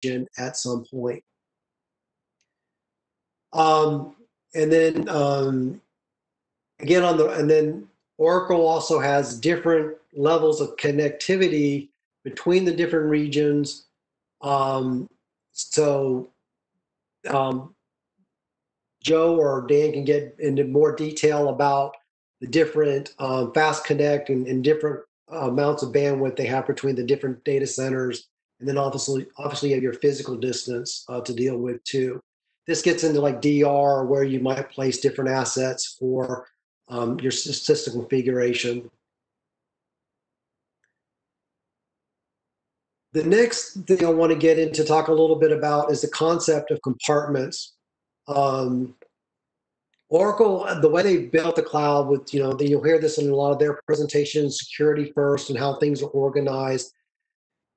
region at some point. And then again, and then Oracle also has different levels of connectivity between the different regions. So Joe or Dan can get into more detail about the different fast connect and different amounts of bandwidth they have between the different data centers. And then obviously you have your physical distance to deal with too. This gets into like DR, where you might place different assets for your system configuration. The next thing I want to get into, talk a little bit about, is the concept of compartments. Oracle, the way they built the cloud with, you'll hear this in a lot of their presentations, security first and how things are organized.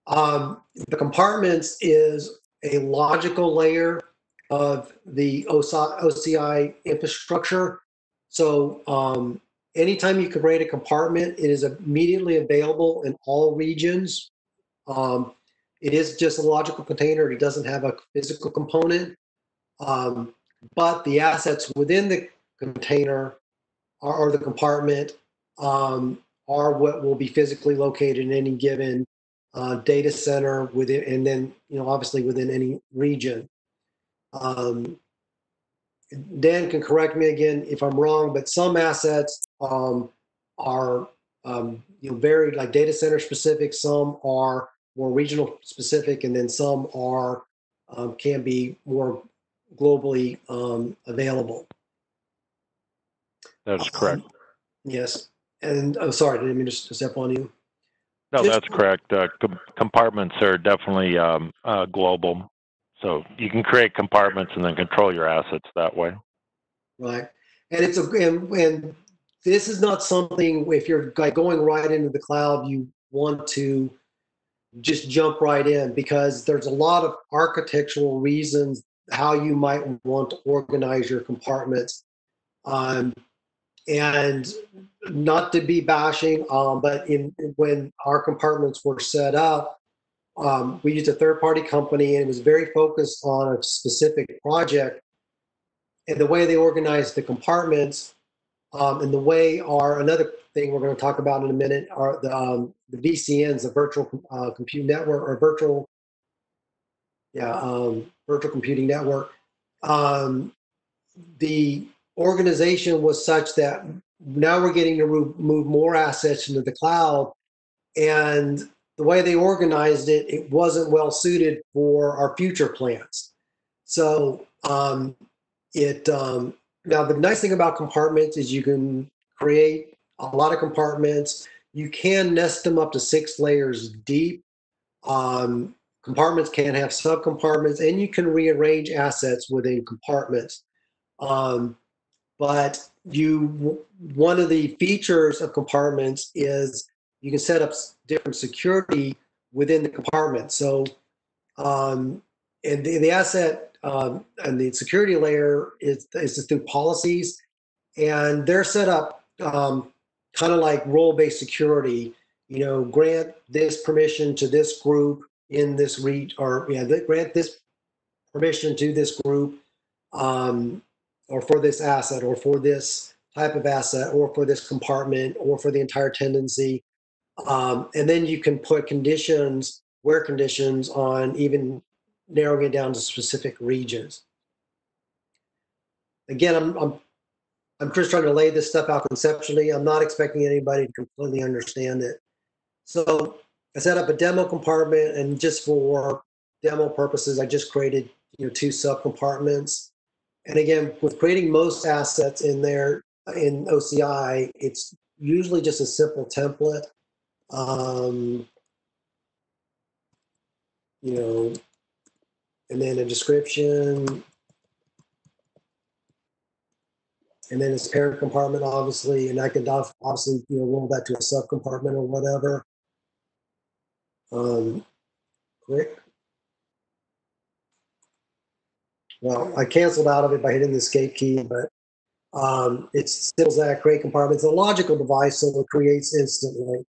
The compartments is a logical layer of the OCI infrastructure. So anytime you create a compartment, it is immediately available in all regions. It is just a logical container. It doesn't have a physical component. But the assets within the container or the compartment are what will be physically located in any given data center within, and then obviously within any region. Dan can correct me again if I'm wrong, but some assets are very like data center specific. Some are more regional specific, and then some are can be more globally available. That is correct. Yes. And I'm sorry, I didn't mean to step on you. No, that's correct. Compartments are definitely global. So you can create compartments and then control your assets that way. Right. And and this is not something, if you're like going right into the cloud, you want to just jump right in, because there's a lot of architectural reasons how you might want to organize your compartments. And not to be bashing, but when our compartments were set up, we used a third-party company, and it was very focused on a specific project. And the way they organized the compartments, and the way another thing we're going to talk about in a minute are the VCNs, the virtual compute network, or virtual computing network. The organization was such that now we're getting to move more assets into the cloud, and the way they organized it, it wasn't well suited for our future plans. So now the nice thing about compartments is you can create a lot of compartments. You can nest them up to 6 layers deep. Compartments can have subcompartments, and you can rearrange assets within compartments. But one of the features of compartments is you can set up different security within the compartment. So, and the asset and the security layer is through policies, and they're set up kind of like role-based security. Grant this permission to this group in this grant this permission to this group, or for this asset, or for this type of asset, or for this compartment, or for the entire tendency. And then you can put conditions on, even narrowing it down to specific regions. Again, I'm just trying to lay this stuff out conceptually. I'm not expecting anybody to completely understand it. So I set up a demo compartment, and just for demo purposes, I just created 2 subcompartments. And again, with creating most assets in there in OCI, it's usually just a simple template. And then a description, and then its parent compartment, obviously, and I could obviously roll that to a subcompartment or whatever. Quick. Well, I canceled out of it by hitting the escape key, but it still says create compartment. It's a logical device, so it creates instantly.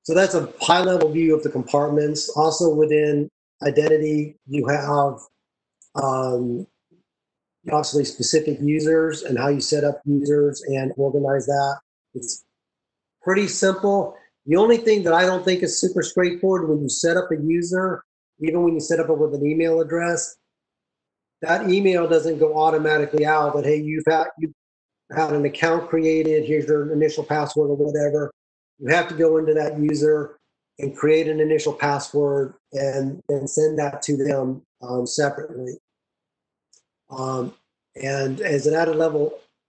So that's a high-level view of the compartments. Also within identity, you have obviously specific users and how you set up users and organize that. It's pretty simple. The only thing that I don't think is super straightforward when you set up a user, even when you set up it with an email address, that email doesn't go automatically out that, hey, you've had an account created, here's your initial password or whatever. You have to go into that user and create an initial password and then send that to them separately. And as an added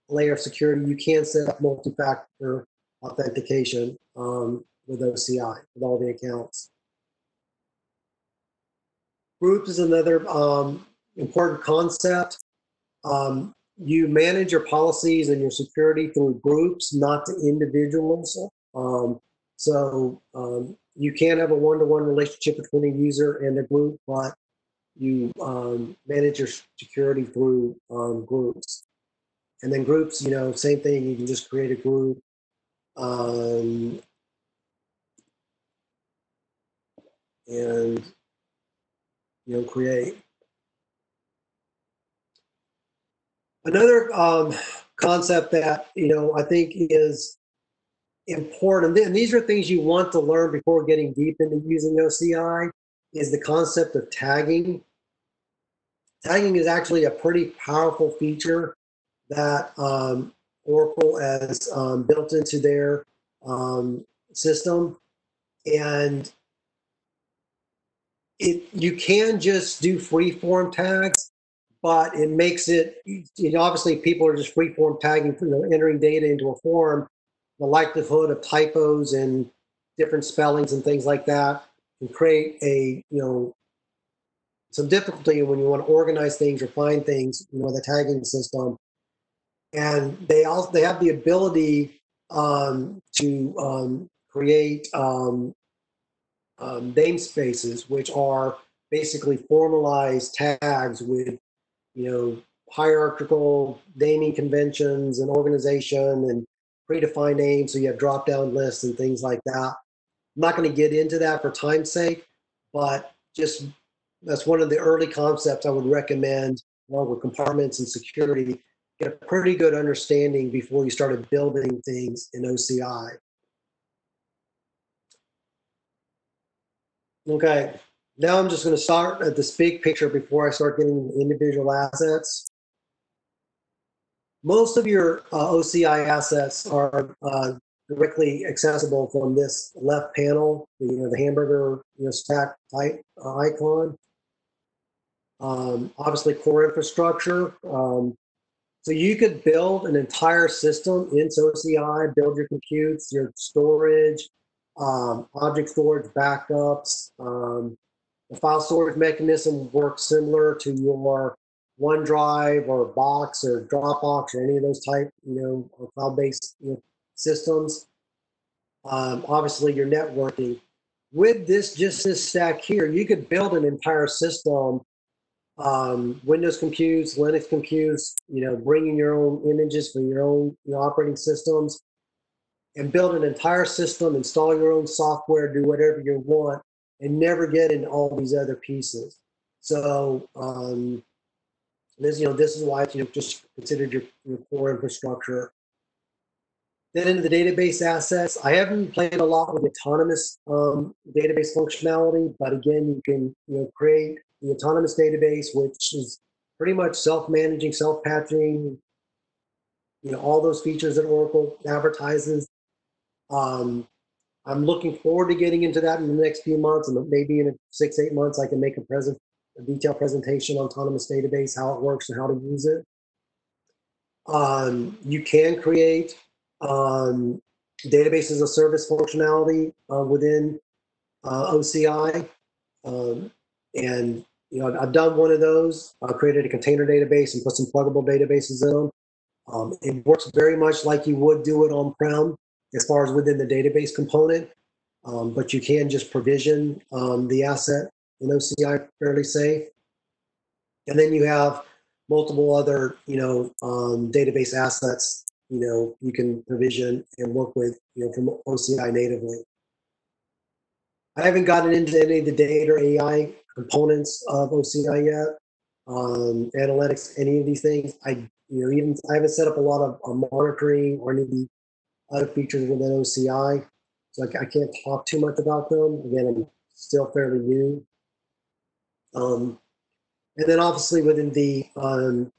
layer of security, you can set up multi-factor authentication with OCI, with all the accounts. Groups is another important concept. You manage your policies and your security through groups, not to individuals. You can have a one-to-one relationship between a user and a group, but you manage your security through groups. And then groups, same thing, you can just create a group. And create. Another concept that I think is important, and these are things you want to learn before getting deep into using OCI, is the concept of tagging. Tagging is actually a pretty powerful feature that Oracle has built into their system, and you can just do free-form tags, but it makes it, obviously people are just free-form tagging, entering data into a form. The likelihood of typos and different spellings and things like that can create some difficulty when you want to organize things or find things, the tagging system. And they have the ability to create namespaces, which are basically formalized tags with, hierarchical naming conventions and organization and predefined names. So you have drop-down lists and things like that. I'm not going to get into that for time's sake, but just that's one of the early concepts I would recommend, along with compartments and security. Get a pretty good understanding before you started building things in OCI. Okay, now I'm just going to start at this big picture before I start getting into individual assets. Most of your OCI assets are directly accessible from this left panel, the hamburger stack type icon. Obviously, core infrastructure. So you could build an entire system in OCI, build your computes, your storage, object storage, backups. The file storage mechanism works similar to your OneDrive or Box or Dropbox or any of those type, cloud-based systems. Obviously, your networking. With this stack here, you could build an entire system. Windows computes, Linux computes, bringing your own images for your own operating systems, and build an entire system, install your own software, do whatever you want, and never get in all these other pieces. So this is why it's just considered your core infrastructure. Then into the database assets, I haven't played a lot with autonomous database functionality, but again, you can create the autonomous database, which is pretty much self-managing, self-patching, all those features that Oracle advertises. I'm looking forward to getting into that in the next few months, and maybe in 6-8 months, I can make a detailed presentation on autonomous database, how it works and how to use it. You can create database as a service functionality within OCI, and I've done one of those. I created a container database and put some pluggable databases in them. It works very much like you would do it on-prem as far as within the database component, but you can just provision the asset in OCI fairly safe. And then you have multiple other, database assets, you can provision and work with, from OCI natively. I haven't gotten into any of the data or AI components of OCI yet. Analytics, any of these things. Even I haven't set up a lot of monitoring or any of the other features within OCI, so I can't talk too much about them. Again, I'm still fairly new. And then obviously within the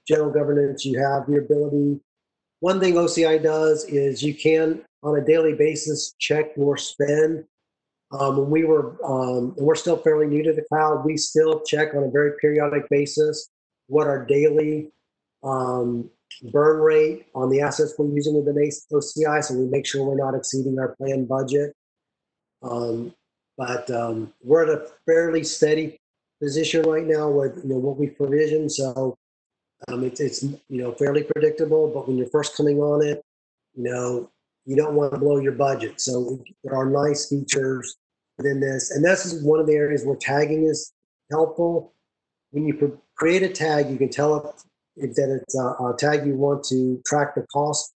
general governance, you have the ability. One thing OCI does is you can, on a daily basis, check your spend. When we were, and we're still fairly new to the cloud, we still check on a very periodic basis what our daily burn rate on the assets we're using within OCI, so we make sure we're not exceeding our planned budget. But we're at a fairly steady position right now with what we provision, so it's fairly predictable. But when you're first coming on it, you don't want to blow your budget. So there are nice features within this, and this is one of the areas where tagging is helpful. When you create a tag, you can tell it that it's a tag you want to track the cost.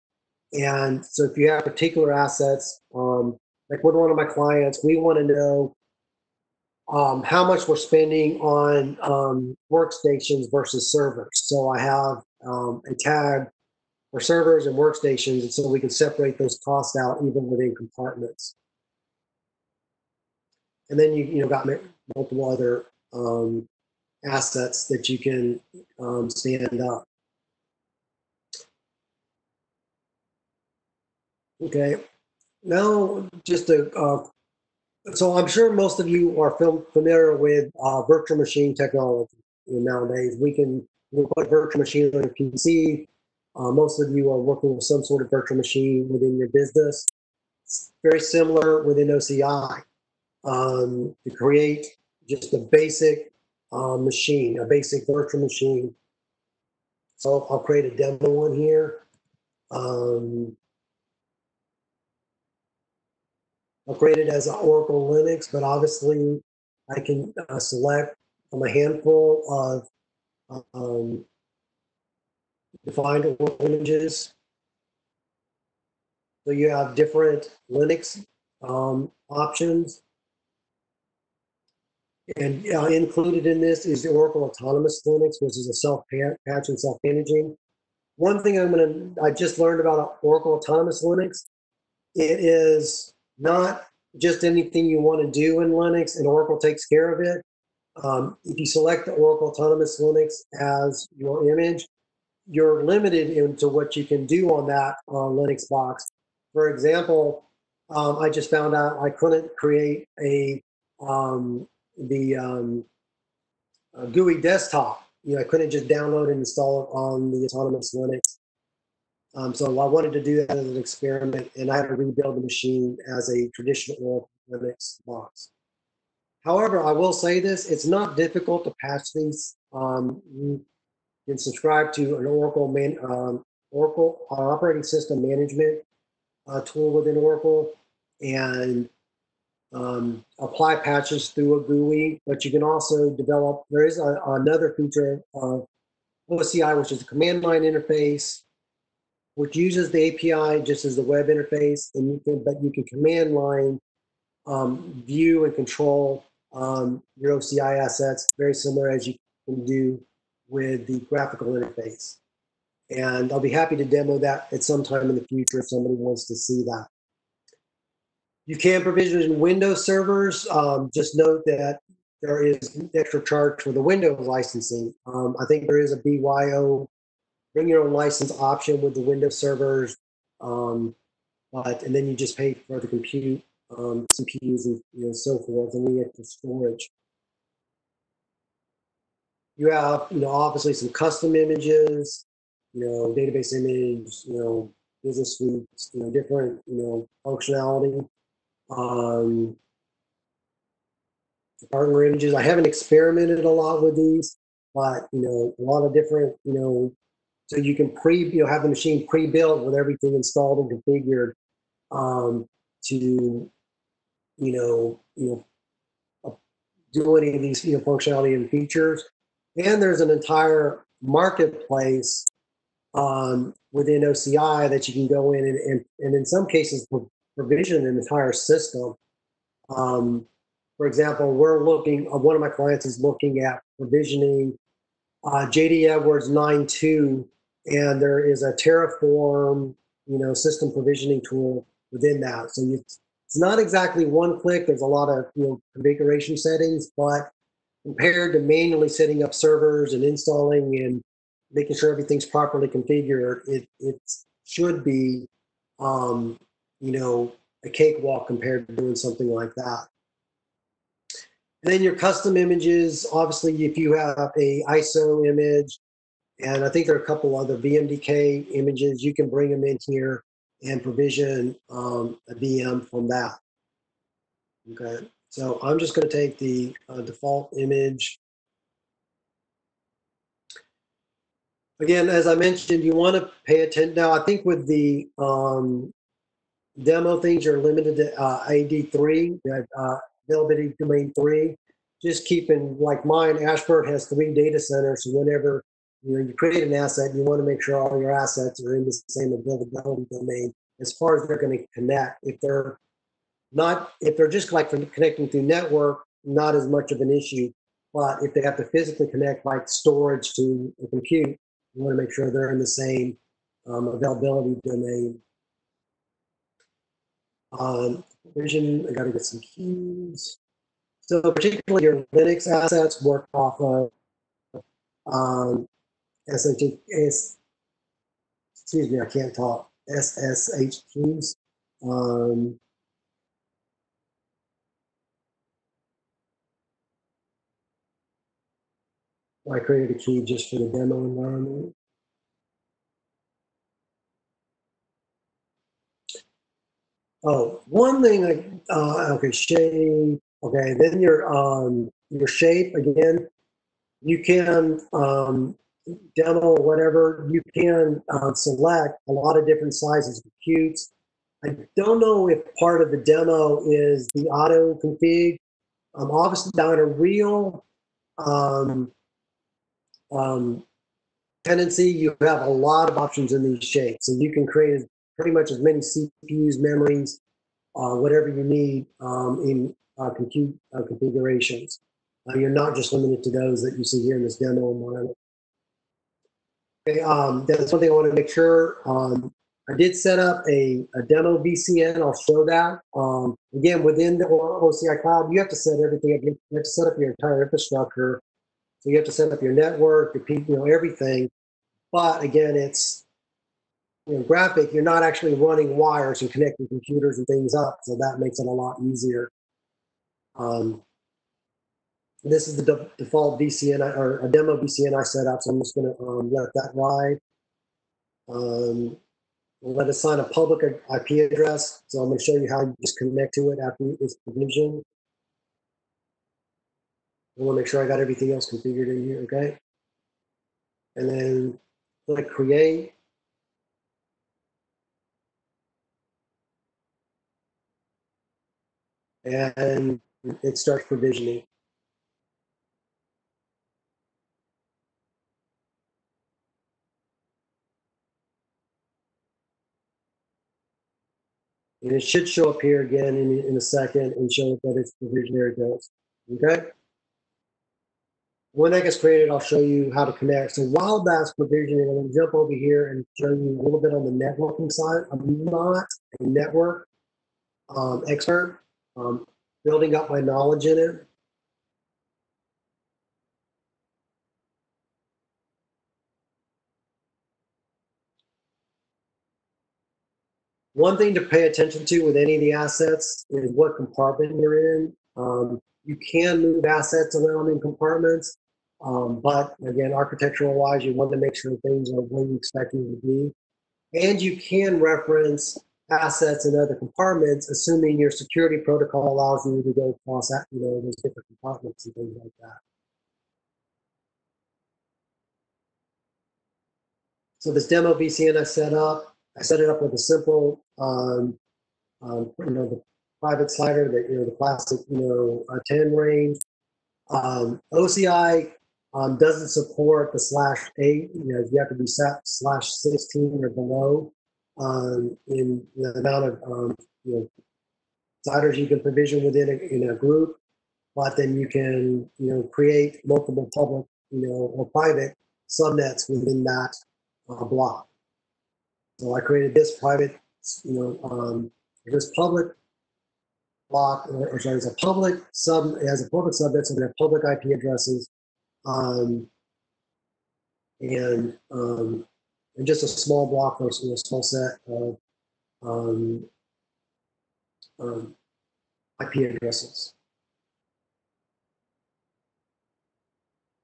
And so if you have particular assets, like with one of my clients, we want to know how much we're spending on workstations versus servers. So I have a tag for servers and workstations, and so we can separate those costs out even within compartments. And then you got multiple other assets that you can stand up. Okay, now just so I'm sure most of you are familiar with virtual machine technology. Nowadays, we can put virtual machine on a PC. Most of you are working with some sort of virtual machine within your business. It's very similar within OCI to create just a basic machine, a basic virtual machine. So I'll create a demo one here. I'll create it as an Oracle Linux, but obviously I can select from a handful of defined Oracle images. So you have different Linux options. And included in this is the Oracle Autonomous Linux, which is a self-patch and self-managing. One thing I just learned about Oracle Autonomous Linux, it is not just anything you want to do in Linux, and Oracle takes care of it. If you select the Oracle Autonomous Linux as your image, you're limited into what you can do on that Linux box. For example, I just found out I couldn't create a GUI desktop. I couldn't just download and install it on the Autonomous Linux. So I wanted to do that as an experiment, and I had to rebuild the machine as a traditional Linux box. However, I will say this, it's not difficult to patch these. You can subscribe to an Oracle operating system management tool within Oracle, and apply patches through a GUI, but you can also develop, there is another feature of OCI, which is a command line interface, which uses the API just as the web interface, and you can command line view and control your OCI assets, very similar as you can do with the graphical interface. And I'll be happy to demo that at some time in the future if somebody wants to see that. You can provision Windows servers. Just note that there is an extra charge for the Windows licensing. I think there is a BYO, bring your own license option with the Windows servers, and then you just pay for the compute, CPUs, and so forth, and we get the storage. You have, obviously some custom images, database image, business suites, different, functionality. Partner images. I haven't experimented a lot with these, but a lot of different, so you can have the machine pre-built with everything installed and configured to, do any of these, functionality and features. And there's an entire marketplace within OCI that you can go in and in some cases provision an entire system. for example, we're looking, one of my clients is looking at provisioning JD Edwards 9.2, and there is a Terraform, system provisioning tool within that. So it's not exactly one click. There's a lot of configuration settings, but compared to manually setting up servers and installing and making sure everything's properly configured, it should be, a cakewalk compared to doing something like that. And then your custom images, obviously, if you have a ISO image, and I think there are a couple other VMDK images, you can bring them in here and provision a VM from that. Okay, so I'm just going to take the default image. Again, as I mentioned, you want to pay attention. Now, I think with the demo things, you're limited to AD3, availability domain 3. Just keeping, like mine, Ashburn has 3 data centers. So whenever you create an asset, you want to make sure all your assets are in the same availability domain as far as they're going to connect. If they're just like connecting through network, not as much of an issue. But if they have to physically connect, like storage to a compute, you want to make sure they're in the same availability domain. Provision, I got to get some keys. So particularly your Linux assets work off of SSH keys. I created a key just for the demo environment. Oh, one thing, okay, shape. Okay, then your shape again. You can demo or whatever. You can select a lot of different sizes of cubes. I don't know if part of the demo is the auto config. Obviously, down a real tendency, you have a lot of options in these shapes. So you can create pretty much as many CPUs, memories, whatever you need in compute configurations. You're not just limited to those that you see here in this demo environment. Okay, that's one thing I want to make sure. I did set up a demo VCN. I'll show that. Again, within the OCI Cloud, you have to set everything up. You have to set up your entire infrastructure. So you have to set up your network, your everything. But again, it's graphic. You're not actually running wires and connecting computers and things up, so that makes it a lot easier. This is the default VCN or a demo VCN I set up, so I'm just going to let that ride. We'll let it assign a public IP address, so I'm going to show you how you just connect to it after it's provisioned. I want to make sure I got everything else configured in here, okay? And then click create. And it starts provisioning. And it should show up here again in a second and show that it's provisioned. There it goes. Okay? When that gets created, I'll show you how to connect. So while that's provisioning, I'm going to jump over here and show you a little bit on the networking side. I'm not a network expert, building up my knowledge in it. One thing to pay attention to with any of the assets is what compartment you're in. You can move assets around in compartments, but again, architectural-wise, you want to make sure things are where you expect them to be. And you can reference assets in other compartments, assuming your security protocol allows you to go across that, those different compartments and things like that. So this demo VCN I set it up with a simple, the private slider, the classic, 10 range. OCI doesn't support the /8. You have to be set /16 or below in the amount of sliders you can provision within a group. but then you can, create multiple public, or private subnets within that block. So I created this private, this public block, or sorry, it's a public sub, it has a public subnet, so we have public IP addresses, um, and um, and just a small block or a small set of um, um, IP addresses.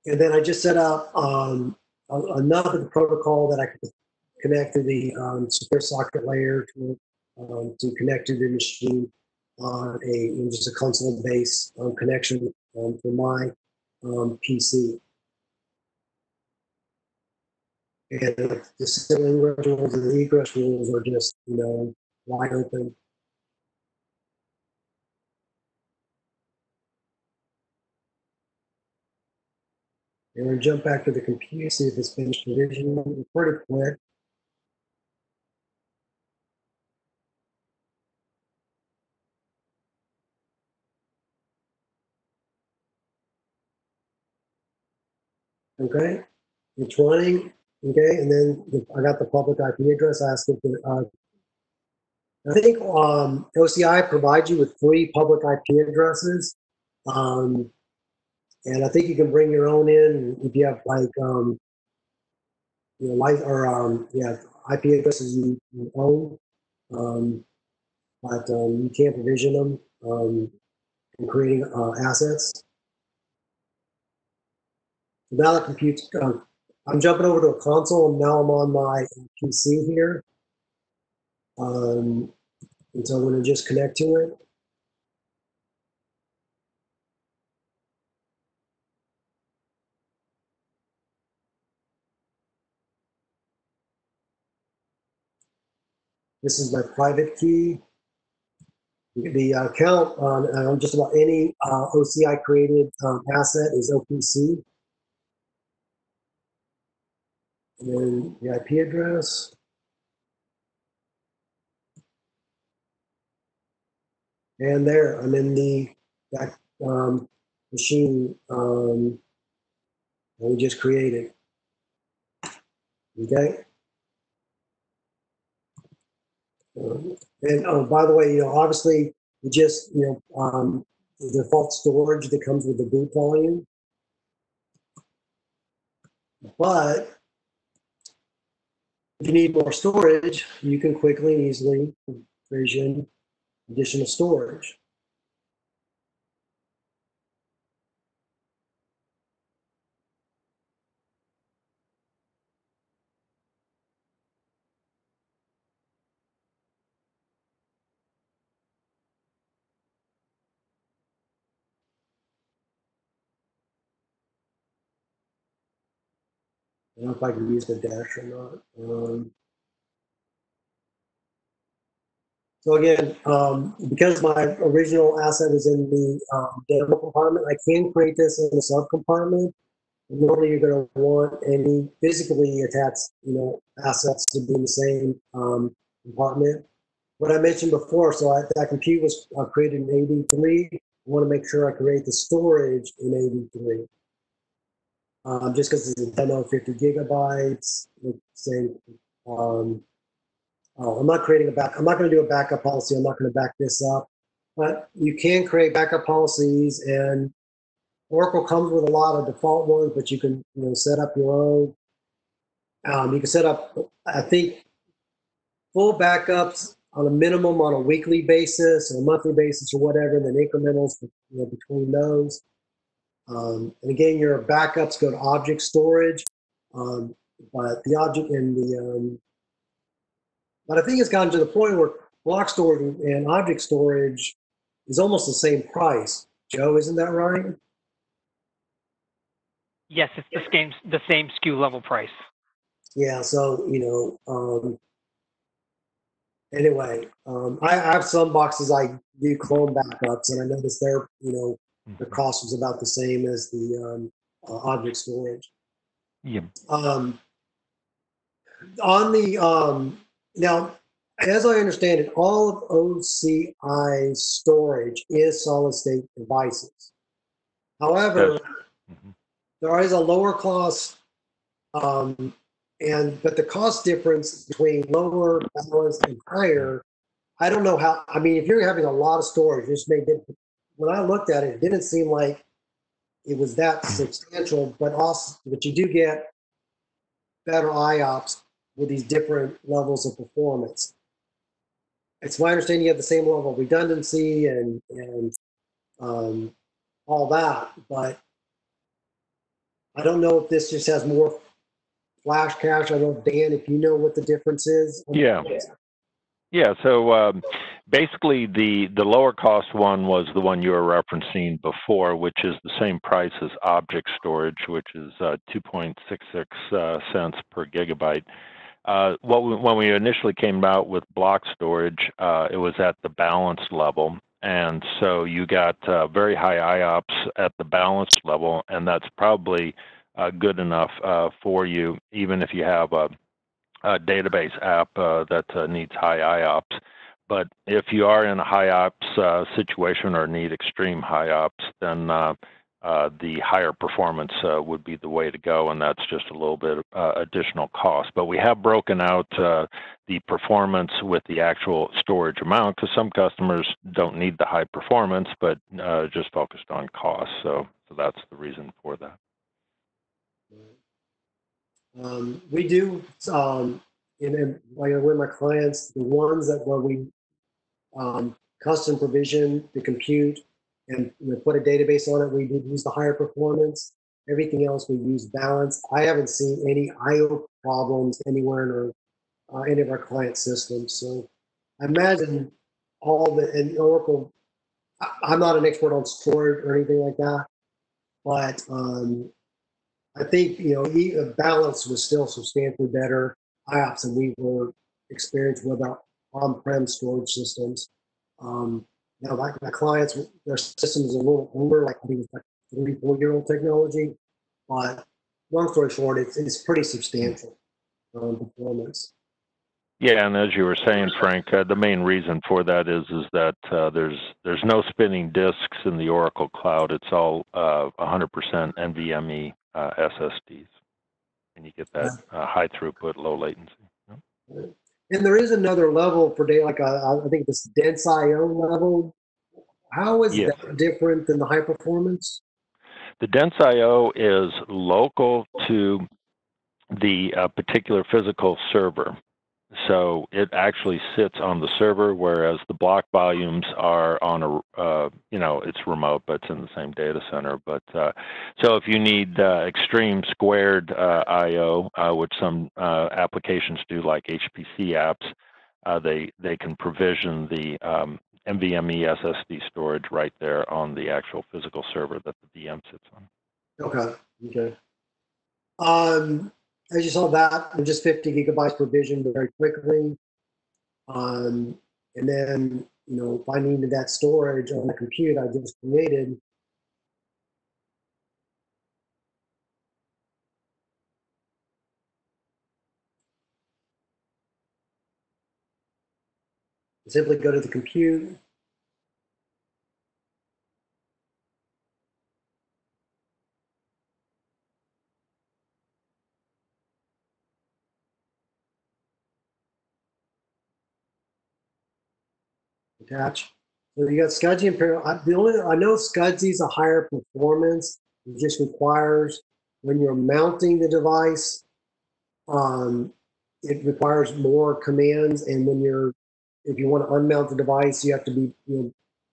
And then I just set up enough of the protocol that I could connect to the secure socket layer to connect to the machine on just a console-based connection for my PC. And the civil ingress rules and the egress rules are just, wide open. And we're going to jump back to the computer, see if it's finished provisioning. Pretty quick. Okay, it's running. Okay, and then I got the public IP address. I asked it to, I think OCI provides you with free public IP addresses. And I think you can bring your own in if you have like, IP addresses you own. But you can't provision them in creating assets. So now the compute, I'm jumping over to a console, and now I'm on my PC here. And so I'm going to just connect to it. This is my private key. The account on just about any OCI created asset is OPC. And then the IP address. And there, I'm in that machine that we just created. Okay. And oh, by the way, obviously, you just, the default storage that comes with the boot volume. But if you need more storage, you can quickly and easily provision additional storage. I don't know if I can use the dash or not. So again, because my original asset is in the demo compartment, I can create this in a subcompartment. Normally, you're going to want any physically attached, assets to be in the same compartment. What I mentioned before, so that compute was created in AD3. I want to make sure I create the storage in AD3. Just because it's a demo, 50 gigabytes. Same. I'm not creating I'm not going to do a backup policy. I'm not going to back this up. But you can create backup policies, and Oracle comes with a lot of default ones, but you can set up your own. You can set up, I think, full backups on a minimum on a weekly basis or a monthly basis or whatever, and then incrementals between those. And again, your backups go to object storage, but the object and the but I think it's gotten to the point where block storage and object storage is almost the same price. Joe, isn't that right? Yes, it's the same SKU level price. Yeah. So anyway, I have some boxes I do clone backups, and I noticed their the cost was about the same as the object storage. Yeah. On the now, as I understand it, all of OCI storage is solid state devices. However, Mhm. there is a lower cost, but the cost difference between lower, balanced, and higher, I don't know how. I mean, if you're having a lot of storage, this may be, when I looked at it, it didn't seem like it was that substantial. But you do get better IOPS with these different levels of performance. It's my understanding you have the same level of redundancy and all that, but I don't know if this just has more flash cache. I don't know, Dan, if you know what the difference is. Yeah. Yeah, so basically the lower cost one was the one you were referencing before, which is the same price as object storage, which is 2.66 cents per gigabyte. When we initially came out with block storage, it was at the balanced level. And so you got very high IOPS at the balanced level, and that's probably good enough for you, even if you have a database app that needs high IOPS. But if you are in a high IOPS situation or need extreme high IOPS, then the higher performance would be the way to go, and that's just a little bit additional cost. But we have broken out the performance with the actual storage amount, because some customers don't need the high performance, but just focused on cost. So that's the reason for that. We do, like with my clients, the ones that where we custom provision the compute and put a database on it, we did use the higher performance. Everything else we use balance. I haven't seen any IO problems anywhere in any of our client systems. So I imagine and Oracle, I'm not an expert on storage or anything like that, but I think balance was still substantially better IOPS than we were experienced with our on-prem storage systems. Now, like my clients, their systems are a little older, like I think it's like 3-4-year-old technology. But long story short, it's pretty substantial performance. Yeah, and as you were saying, Frank, the main reason for that is that there's no spinning disks in the Oracle Cloud. It's all 100% NVMe SSDs, and you get that high throughput, low latency. And there is another level for data, like I think this dense IO level. How is that different than the high performance? The dense IO is local to the particular physical server. So it actually sits on the server, whereas the block volumes are on a, it's remote, but it's in the same data center. But so if you need extreme squared I/O, which some applications do, like HPC apps, they can provision the NVMe SSD storage right there on the actual physical server that the VM sits on. Okay. As you saw that, just 50 gigabytes provisioned very quickly. And then, if I needed that storage on the compute I just created, simply go to the compute. Attach. So you got SCSI and parallel. I know SCSI is a higher performance. It just requires, when you're mounting the device, it requires more commands. And if you want to unmount the device, you have to be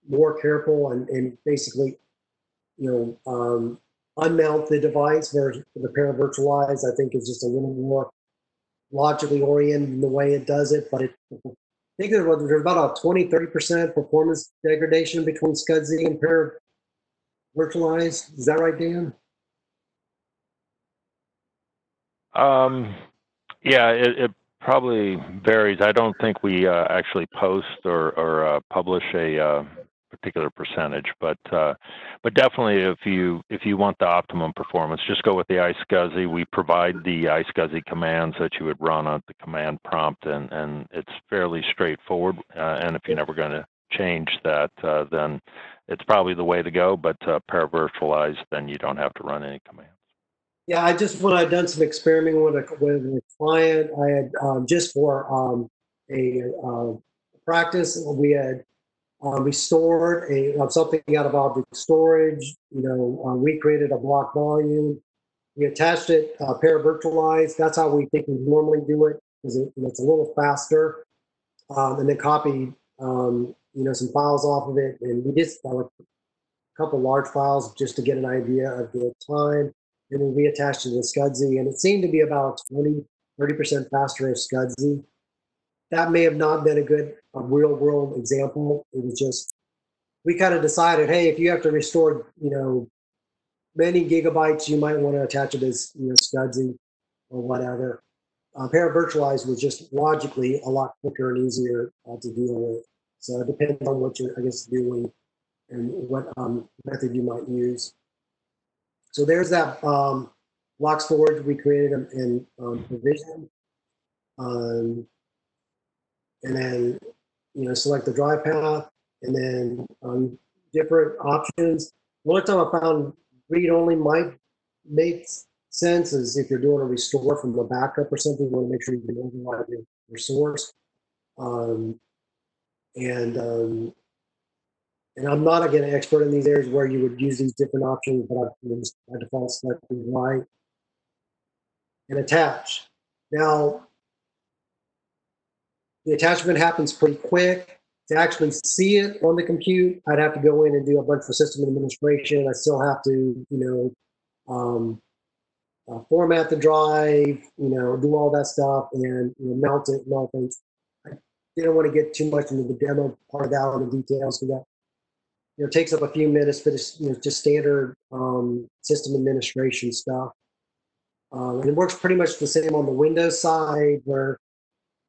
more careful and basically unmount the device. Whereas the paravirtualize, I think, is just a little more logically oriented in the way it does it, but I think there's about a 20-30% performance degradation between SCSI and paravirtualized. Is that right, Dan? Yeah, it probably varies. I don't think we actually post or publish a particular percentage, but definitely if you want the optimum performance, just go with the iSCSI. We provide the iSCSI commands that you would run on the command prompt, and it's fairly straightforward. And if you're never going to change that, then it's probably the way to go, but paravirtualized, then you don't have to run any commands. Yeah, when I'd done some experimenting with a client, I had just for a practice, we had restored something out of object storage. We created a block volume. We attached it paravirtualized. That's how we think we normally do it because it's a little faster. And then copied some files off of it, and we did a couple large files just to get an idea of the time. And then we reattached to the SCSI, and it seemed to be about 30% faster of SCSI. That may have not been a real world example. It was just, we kind of decided, hey, if you have to restore, many gigabytes, you might want to attach it as, SCSI or whatever. Paravirtualized was just logically a lot quicker and easier to deal with. So it depends on what you're, doing and what method you might use. So there's that block storage we created in Provision. And then, select the drive path, and then different options. The only time I found read-only might make sense is if you're doing a restore from a backup or something. You want to make sure you can override your source. And I'm not, again, an expert in these areas where you would use these different options, but by default selected right. And attach. Now, the attachment happens pretty quick. To actually see it on the compute, I'd have to go in and do a bunch of system administration. I still have to, format the drive, do all that stuff, and mount it and all things. I didn't want to get too much into the demo part of that on the details, because that takes up a few minutes, but it's just standard system administration stuff. And it works pretty much the same on the Windows side, where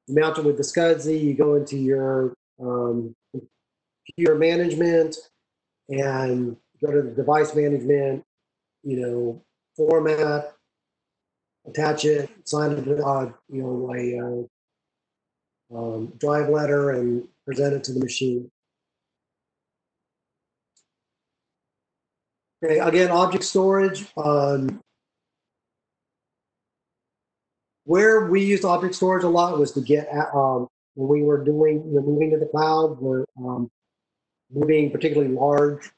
you mount it with the SCSI, you go into your computer management and go to the device management, format, attach it, sign it, a drive letter, and present it to the machine. Okay, again, object storage. Where we used object storage a lot was to get when we were doing moving to the cloud. We're moving particularly large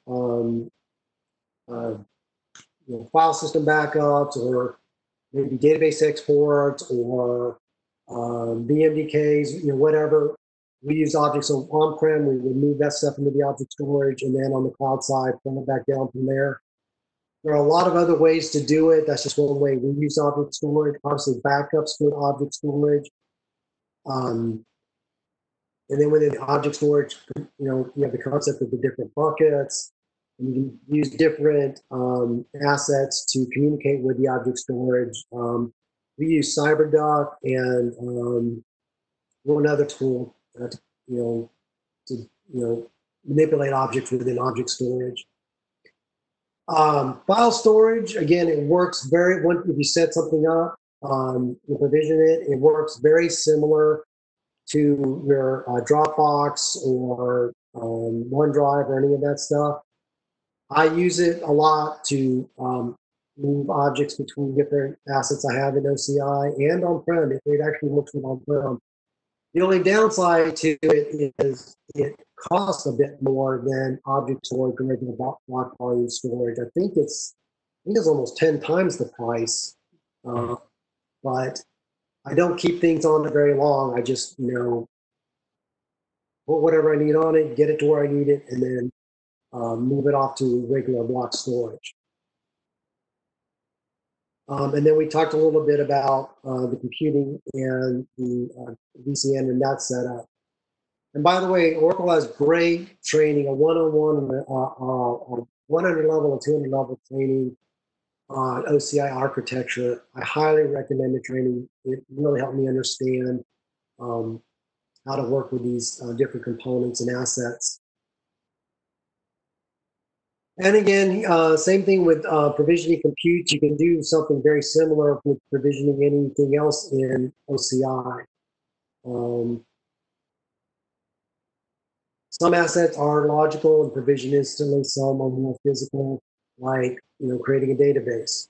file system backups, or maybe database exports, or BMDKs, whatever. We use objects. So on-prem, we would move that stuff into the object storage, and then on the cloud side, pull it back down from there. There are a lot of other ways to do it. That's just one way we use object storage. Obviously, backups for object storage. And then within the object storage, you have the concept of the different buckets. And you can use different assets to communicate with the object storage. We use CyberDuck and one other tool to manipulate objects within object storage. File storage, again, it works if you set something up, you provision it, it works very similar to your Dropbox or OneDrive or any of that stuff. I use it a lot to move objects between different assets I have in OCI and on-prem. It actually works with on-prem. The only downside to it is it costs a bit more than object storage or regular block volume storage. I think it's almost 10 times the price, but I don't keep things on it very long. I just put whatever I need on it, get it to where I need it, and then move it off to regular block storage. And then we talked a little bit about the computing and the VCN and that setup. And by the way, Oracle has great training, a one-on-one, 100 level and 200 level training on OCI architecture. I highly recommend the training. It really helped me understand how to work with these different components and assets. And again, same thing with provisioning compute. You can do something very similar with provisioning anything else in OCI. some assets are logical and provisionistically, some are more physical, like, creating a database.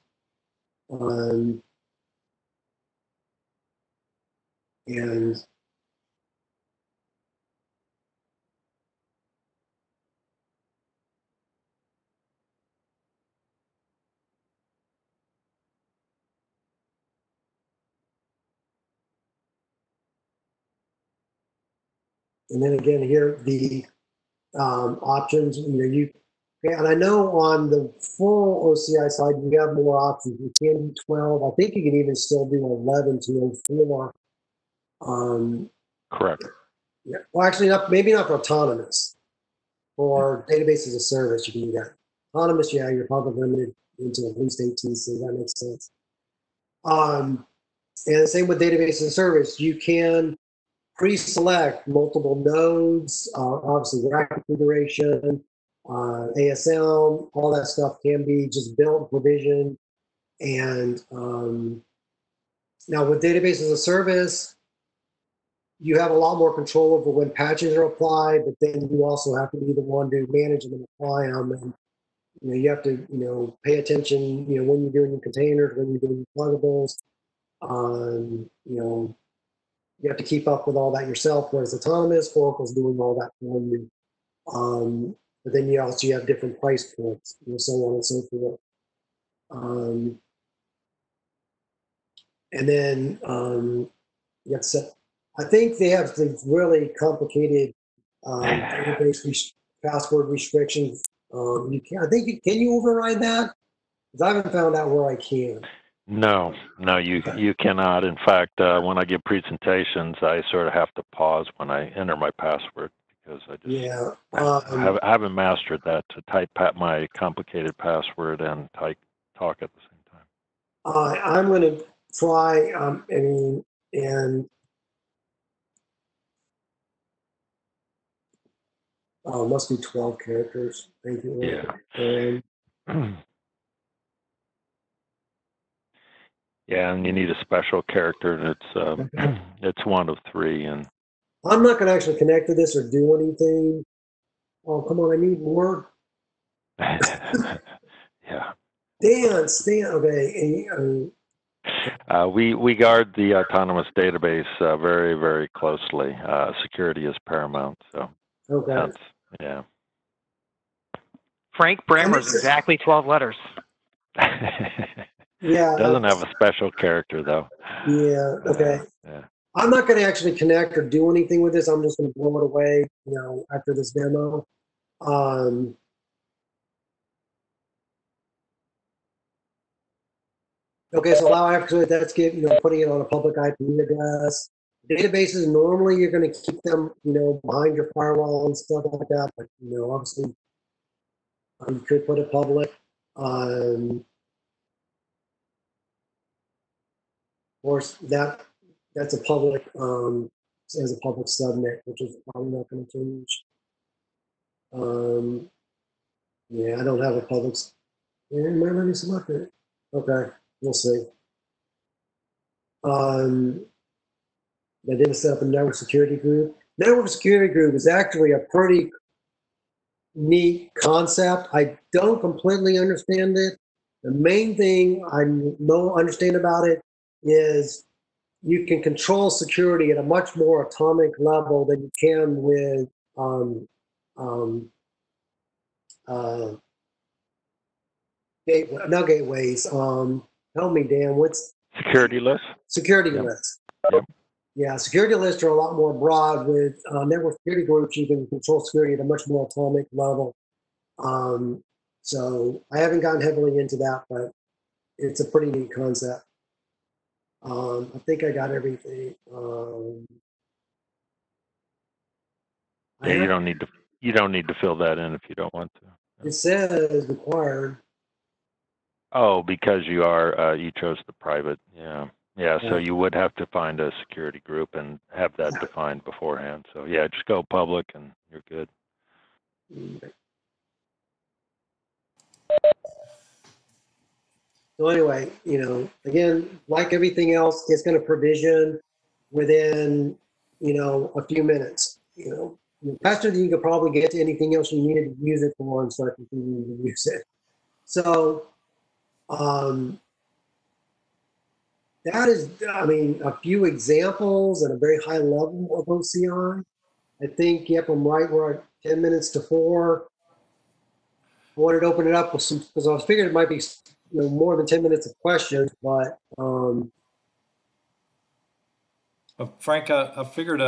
And then again here, the options, and I know on the full OCI side, you have more options. You can do 12. I think you can even still do 11 to 04. Correct. Yeah. Well, actually, maybe not for autonomous. For database as a service, you can do that. Autonomous, yeah, you're probably limited into at least 18, so that makes sense. And the same with database as a service. You can pre-select multiple nodes, obviously rack configuration, ASM, all that stuff can be just built, provisioned. And now with database as a service, you have a lot more control over when patches are applied, but then you also have to be the one to manage them and apply them. And you have to pay attention when you're doing your containers, when you're doing your pluggables. You have to keep up with all that yourself, whereas autonomous, Oracle's doing all that for you. But then you also have different price points, so on and so forth. And then you have to set, I think they have these really complicated database password restrictions. Can you override that? Because I haven't found out where I can. No, you cannot. In fact, when I give presentations, I sort of have to pause when I enter my password because I just I haven't mastered that to type my complicated password and talk at the same time. I'm going to try. Must be 12 characters. Thank you. Yeah. Yeah, and you need a special character, and it's one of 3. And I'm not going to actually connect to this or do anything. Oh, come on! I need more. Yeah. Dan. Okay. We guard the autonomous database very, very closely. Security is paramount. So. Okay. Yeah. Frank Brammer is exactly 12 letters. Yeah. Doesn't have a special character though. Yeah. Okay. Yeah. I'm not going to actually connect or do anything with this. I'm just going to blow it away, after this demo. Okay, so allow after that's putting it on a public IP address. Databases, normally you're going to keep them, behind your firewall and stuff like that. But, obviously, you could put it public. Of course, that's a public, as a public subnet, which is probably not going to change. Yeah, I don't have a public. Yeah, it might let me select it. Okay, we'll see. I didn't set up a network security group. Network security group is actually a pretty neat concept. I don't completely understand it. The main thing I understand about it is you can control security at a much more atomic level than you can with not gateways. Help me, Dan. What's security lists? Security lists. Yep. Yeah, security lists are a lot more broad. With network security groups, you can control security at a much more atomic level. So I haven't gotten heavily into that, but it's a pretty neat concept. I think I got everything. Yeah, you don't need to fill that in if you don't want to. It says required. Oh, because you chose the private. Yeah. So you would have to find a security group and have that defined beforehand. So yeah, just go public and you're good. So anyway, again, like everything else, it's going to provision within, a few minutes. faster than you could probably get to anything else you needed to use it for and start continuing to use it. So that is, I mean, a few examples at a very high level of OCI. I think, yep, I'm right. We're at 10 minutes to 4. I wanted to open it up with some, because I was figuring it might be more than 10 minutes of questions, but Frank, I figured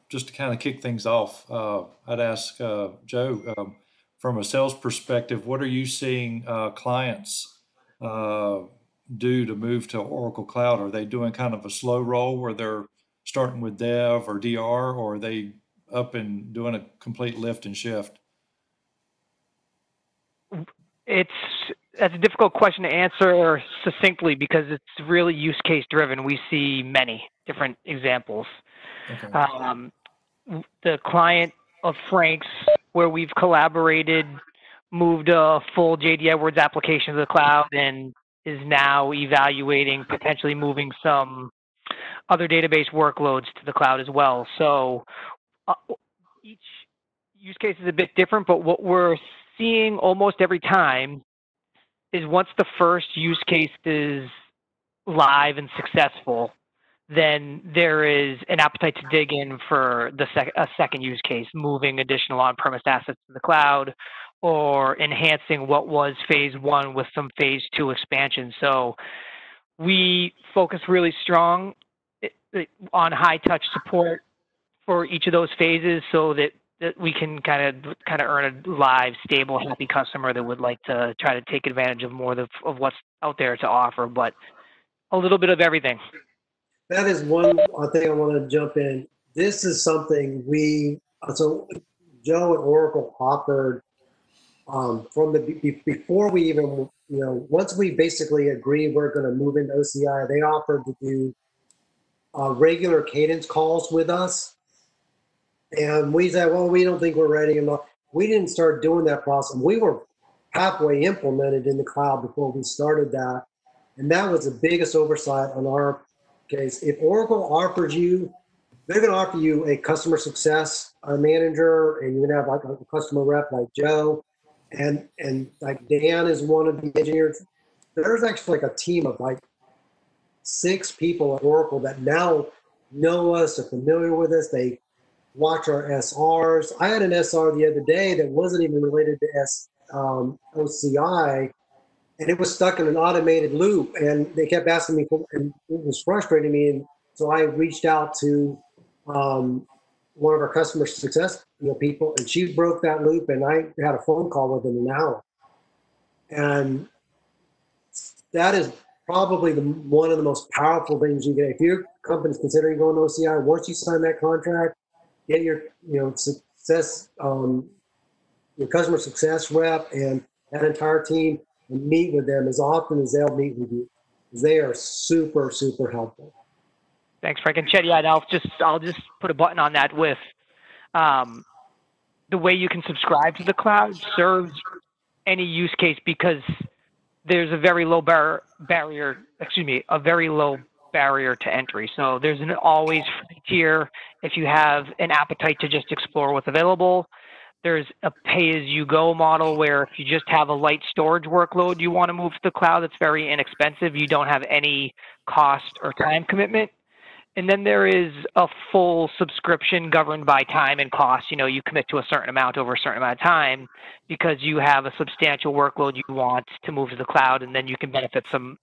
just to kind of kick things off, I'd ask Joe, from a sales perspective, what are you seeing clients do to move to Oracle Cloud? Are they doing kind of a slow roll where they're starting with dev or DR, or are they up and doing a complete lift and shift? That's a difficult question to answer succinctly because it's really use case driven. We see many different examples. Okay. The client of Frank's, where we've collaborated, moved a full JD Edwards application to the cloud and is now evaluating potentially moving some other database workloads to the cloud as well. So each use case is a bit different, but what we're seeing almost every time is once the first use case is live and successful, then there is an appetite to dig in for a second use case, moving additional on-premise assets to the cloud or enhancing what was phase 1 with some phase 2 expansion. So we focus really strong on high touch support for each of those phases so that we can kind of earn a live, stable, happy customer that would like to try to take advantage of more of what's out there to offer, but a little bit of everything. that is one thing I want to jump in. This is something so Joe and Oracle offered from before we even, once we basically agreed we're going to move into OCI, they offered to do regular cadence calls with us. And we said, well, we don't think we're ready enough. We didn't start doing that process. We were halfway implemented in the cloud before we started that. And that was the biggest oversight on our case. If Oracle offers you, they're going to offer you a customer success manager, and you're going to have like a customer rep like Joe. And like Dan is one of the engineers. There's actually like a team of like 6 people at Oracle that now know us, are familiar with us. They watch our SRs. I had an SR the other day that wasn't even related to OCI, and it was stuck in an automated loop. And they kept asking me, and it was frustrating me. And so I reached out to one of our customer success people, and she broke that loop. And I had a phone call within an hour. And that is probably one of the most powerful things you get. If your company's considering going to OCI, once you sign that contract, get your success, your customer success rep and that entire team, and meet with them as often as they'll meet with you. They are super, super helpful. Thanks, Frank. And Chet, yeah, I'll just put a button on that with the way you can subscribe to the cloud serves any use case because there's a very low barrier to entry. So there's an always free tier if you have an appetite to just explore what's available. There's a pay-as-you-go model where if you just have a light storage workload you want to move to the cloud that's very inexpensive, you don't have any cost or time commitment. And then there is a full subscription governed by time and cost. You commit to a certain amount over a certain amount of time because you have a substantial workload you want to move to the cloud, and then you can benefit from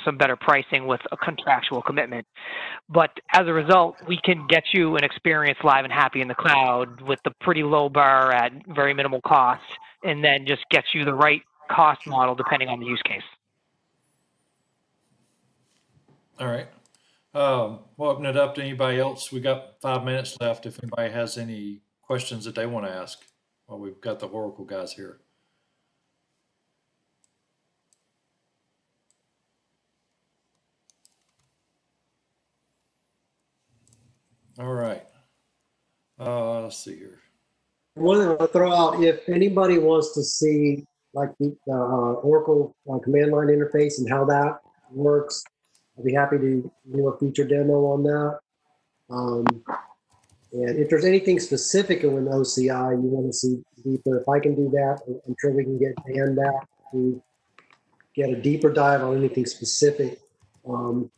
some better pricing with a contractual commitment. But as a result, we can get you an experience live and happy in the cloud with the pretty low bar at very minimal cost, and then just get you the right cost model depending on the use case. All right. We'll open it up to anybody else. We got 5 minutes left if anybody has any questions that they want to ask while we've got the Oracle guys here. All right. Let's see here. One thing I'll throw out, if anybody wants to see like the Oracle command line interface and how that works, I'll be happy to do a feature demo on that. And if there's anything specific in an OCI you want to see deeper, if I can do that, I'm sure we can get Dan back to get a deeper dive on anything specific. I'm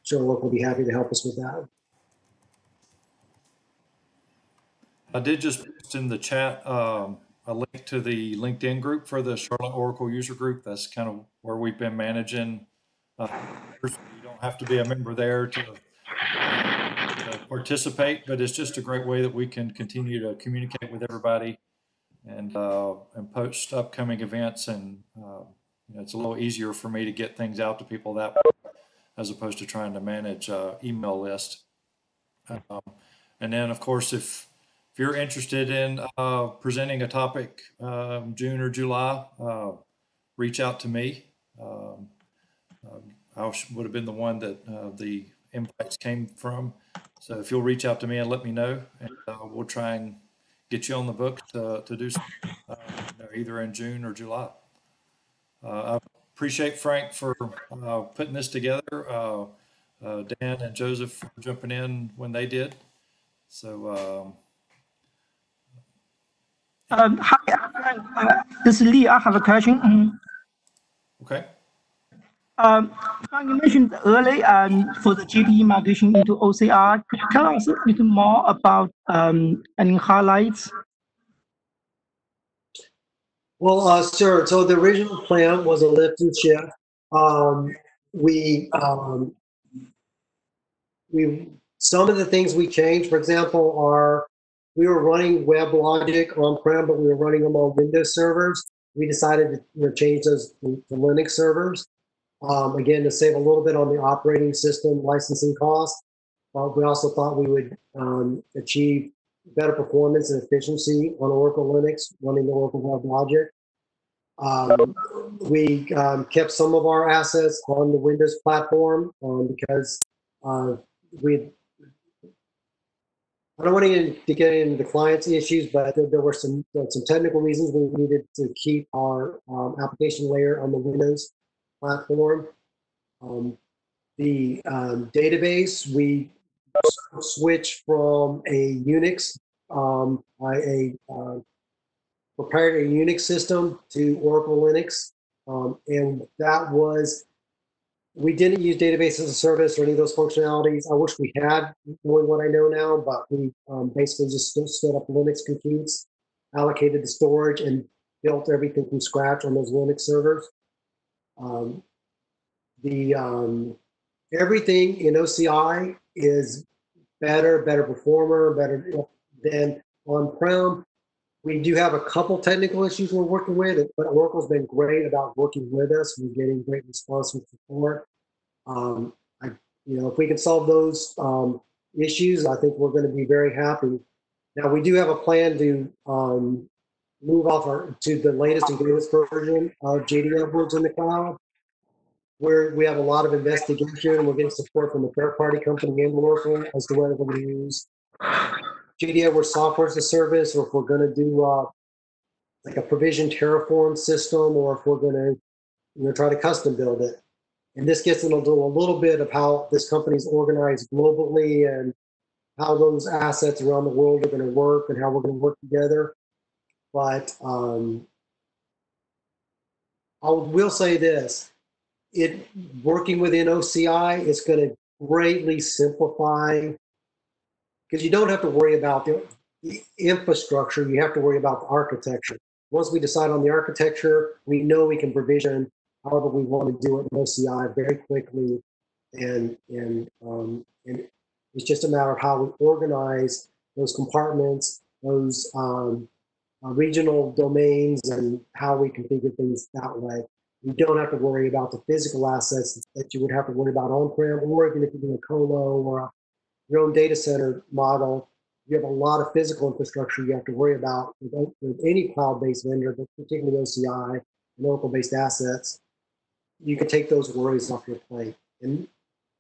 sure Work will be happy to help us with that. I did just post in the chat a link to the LinkedIn group for the Charlotte Oracle user group. That's kind of where we've been managing. You don't have to be a member there to participate, but it's just a great way that we can continue to communicate with everybody and post upcoming events. And it's a little easier for me to get things out to people that way, as opposed to trying to manage email list. And then, of course, if you're interested in presenting a topic June or July, reach out to me. I would have been the one that the invites came from. So if you'll reach out to me and let me know, and we'll try and get you on the books to do something either in June or July. I appreciate Frank for putting this together. Dan and Joseph for jumping in when they did. So, Hi, this is Lee. I have a question. okay. You mentioned early for the GPE migration into OCR. Could you tell us a little more about any highlights? Well, sure. So the original plan was a lift and shift. Some of the things we changed, for example, are we were running WebLogic on-prem, but we were running them on Windows servers. We decided to change those to Linux servers. Again, to save a little bit on the operating system licensing cost. We also thought we would achieve better performance and efficiency on Oracle Linux running the Oracle WebLogic. We kept some of our assets on the Windows platform because I don't want to get into the client's issues, but there were some technical reasons we needed to keep our application layer on the Windows platform. The database, we switched from a Unix, proprietary Unix system to Oracle Linux. And that was, we didn't use database as a service or any of those functionalities. I wish we had, knowing what I know now, but we basically just stood up Linux computes, allocated the storage, and built everything from scratch on those Linux servers. Everything in OCI is better performer, better than on-prem. We do have a couple technical issues we're working with, but Oracle's been great about working with us. We're getting great response and support. If we can solve those issues, I think we're going to be very happy. Now, we do have a plan to move off to the latest and greatest version of JD Edwards in the cloud, where we have a lot of investigation and we're getting support from a third-party company in Oracle as to whether we're going to use JD Edwards software as a service, or if we're going to do like a provision Terraform system, or if we're going to try to custom build it. And this gets into a little bit of how this company is organized globally and how those assets around the world are going to work and how we're going to work together. But I will say this. Working within OCI is going to greatly simplify, because you don't have to worry about the infrastructure, you have to worry about the architecture. Once we decide on the architecture, we know we can provision however we want to do it in OCI very quickly, and it's just a matter of how we organize those compartments, those regional domains, and how we configure things that way. You don't have to worry about the physical assets that you would have to worry about on-prem, or even if you're doing a colo or your own data center model. You have a lot of physical infrastructure you have to worry about with any cloud-based vendor, but particularly OCI and Oracle-based assets. You can take those worries off your plate. And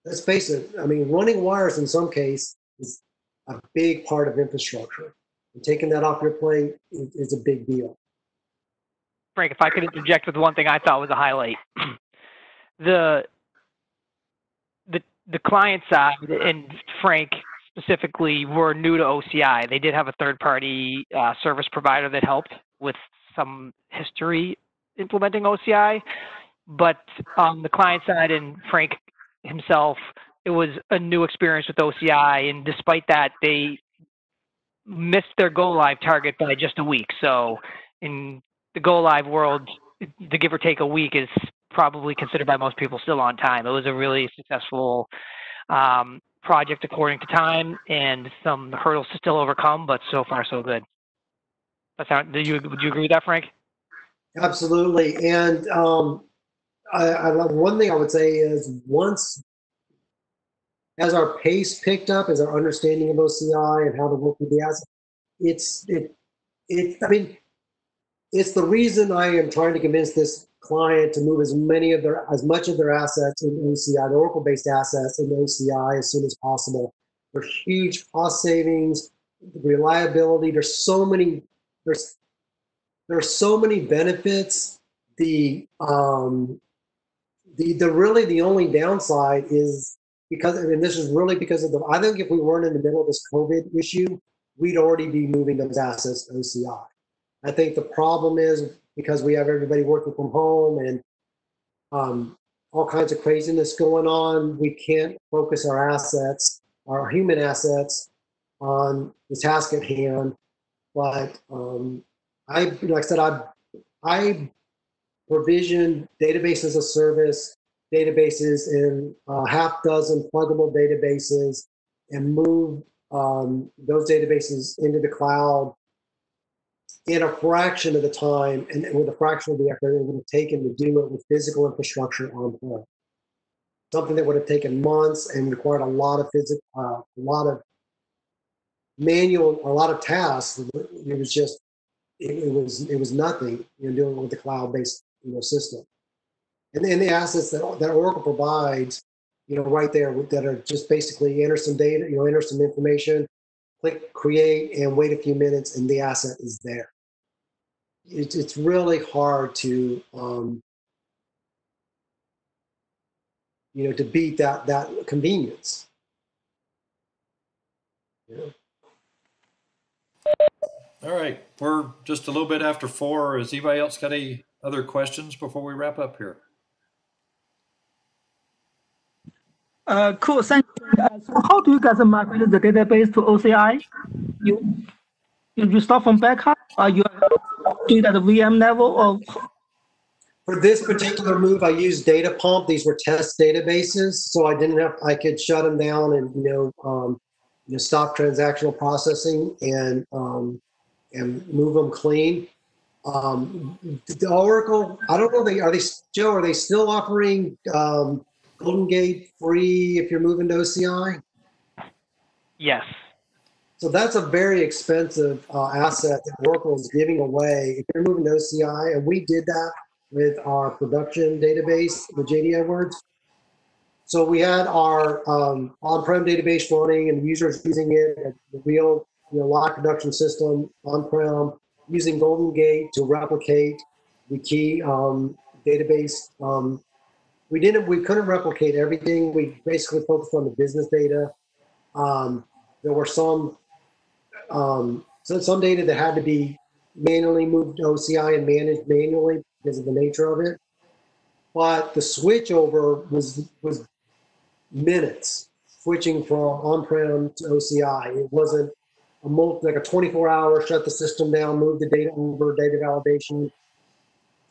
let's face it, I mean, running wires in some case is a big part of infrastructure. And taking that off your plate is a big deal. Frank, if I could interject with one thing I thought was a highlight. The client side, and Frank specifically were new to OCI. They did have a third-party service provider that helped with some history implementing OCI, but on the client side and Frank himself, it was a new experience with OCI, and despite that, they missed their go-live target by just a week. So in the go-live world, the give or take a week is probably considered by most people still on time. It was a really successful project according to time, and some hurdles to still overcome, but so far so good. Would you agree with that, Frank? Absolutely. And one thing I would say is as our pace picked up, as our understanding of OCI and how to work with the asset, I mean, it's the reason I am trying to convince this client to move as much of their assets in OCI, the Oracle-based assets into OCI as soon as possible. There's huge cost savings, reliability. There's so many benefits. The only downside is this is really because of I think if we weren't in the middle of this COVID issue, we'd already be moving those assets to OCI. I think the problem is because we have everybody working from home and all kinds of craziness going on, we can't focus our assets, our human assets, on the task at hand. But I provision database as a service, databases in half dozen pluggable databases, and move those databases into the cloud in a fraction of the time and with a fraction of the effort it would have taken to do it with physical infrastructure on-prem. Something that would have taken months and required a lot of manual, a lot of tasks. It was nothing, doing it with the cloud-based system. And then the assets that Oracle provides, right there, that are just basically enter some data, enter some information, click create, and wait a few minutes, and the asset is there. It's really hard to to beat that convenience. Yeah. All right, we're just a little bit after 4. Has anybody else got any other questions before we wrap up here? Cool. Thank you. So how do you guys migrate the database to OCI? You start from backup, or you do it at the VM level, or? For this particular move, I used Data Pump. These were test databases, so I could shut them down and stop transactional processing and move them clean. The Oracle, I don't know. Joe? Are they still offering Golden Gate free if you're moving to OCI? Yes. So that's a very expensive asset that Oracle is giving away if you're moving to OCI, and we did that with our production database, the JD Edwards. So we had our on-prem database running, and users using it, the real live production system on-prem, using Golden Gate to replicate the key database. We couldn't replicate everything. We basically focused on the business data. There were some data that had to be manually moved to OCI and managed manually because of the nature of it. But the switch over was minutes, switching from on-prem to OCI. It wasn't like a 24-hour shut the system down, move the data over, data validation.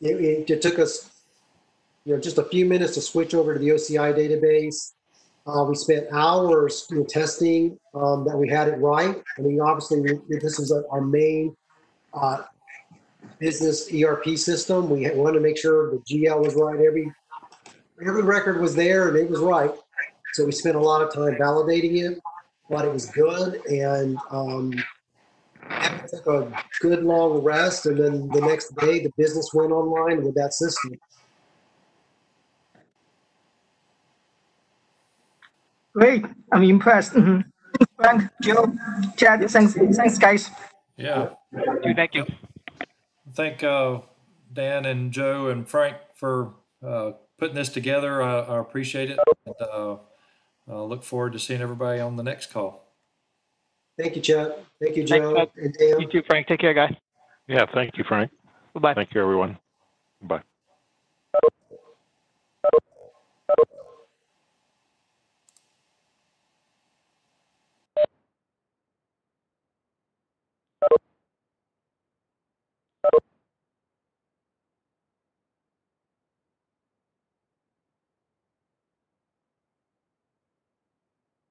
It took us just a few minutes to switch over to the OCI database. We spent hours testing that we had it right. I mean, obviously, this is our main business ERP system. We wanted to make sure the GL was right. Every record was there and it was right. So we spent a lot of time validating it, but it was good. And I took a good long rest. And then the next day, the business went online with that system. Great. I'm impressed. Mm-hmm. Frank, Joe, Chad, thanks, guys. Yeah. Thank you. Thank Dan and Joe and Frank for putting this together. I appreciate it. And look forward to seeing everybody on the next call. Thank you, Chuck. Thank you, Thanks, Joe Chuck. and Dan. You too, Frank. Take care, guys. Yeah, thank you, Frank. Bye-bye. Thank you, everyone. Bye.